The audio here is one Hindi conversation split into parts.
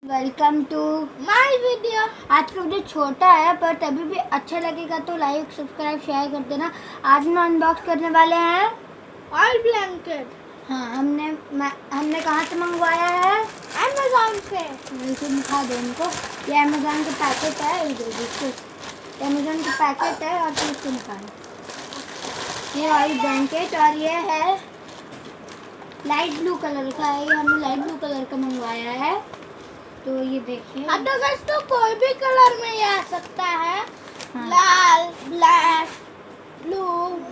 Welcome to my video. आज का वीडियो छोटा है पर तभी भी अच्छा लगेगा तो लाइक सब्सक्राइब शेयर कर देना। आज हम अनबॉक्स करने वाले हैं ऑयल ब्लैंकेट। हाँ हमने कहाँ से मंगवाया है? अमेज़न से। इसे दिखा दो इनको। ये अमेज़न का पैकेट है। देखो अमेज़न का पैकेट है और फिर इसको निकालो। ये ऑयल ब्लैंकेट और ये है लाइट ब्लू कलर का है। ये हमने लाइट ब्लू कलर का मंगवाया है। तो ये देखिए अदरवाइज तो कोई भी कलर में ये आ सकता है। हाँ। लाल, black, blue,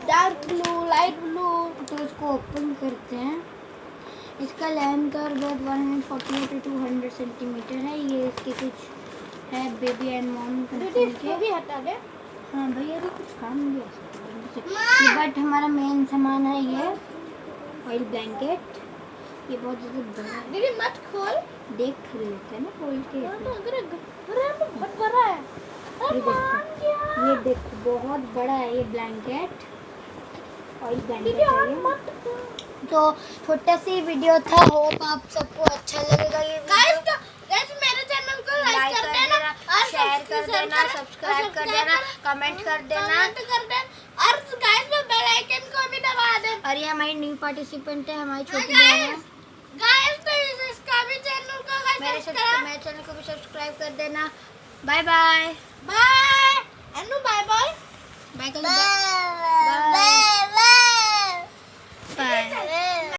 dark blue, light blue. तो इसको ओपन करते हैं। इसका लेंथ और ब्रेथ 148 to 200 सेंटीमीटर है। ये इसके कुछ है बेबी एंड मॉम इसको भी हटा दे। हाँ भैया भी कुछ काम भी आ सकता है बट हमारा मेन सामान है ये ऑयल ब्लैंकेट। ये बहुत ज़्यादा बड़ा है। दीदी मत खोल। देख लेते हैं ना खोल के। बहुत बड़ा है। ये देखो बहुत बड़ा है ये ब्लैंकेट। ऑयल ब्लैंकेट है ये। तो छोटा सी वीडियो था। होप आप सबको अच्छा लगेगा ये वीडियो। गाइस मेरे चैनल को लाइक कर देना, शेयर कर देना, सब्सक्राइब कर देना, कमेंट कर देना और गाइस वो बेल आइकन को भी दबा दे। और ये हमारी न्यू पार्टिसिपेंट है, हमारी छोटी बहन है। गाइस तो इसका भी चैनल को मेरे चैनल को भी सब्सक्राइब कर देना। Bye bye bye Anu bye bye bye bye bye.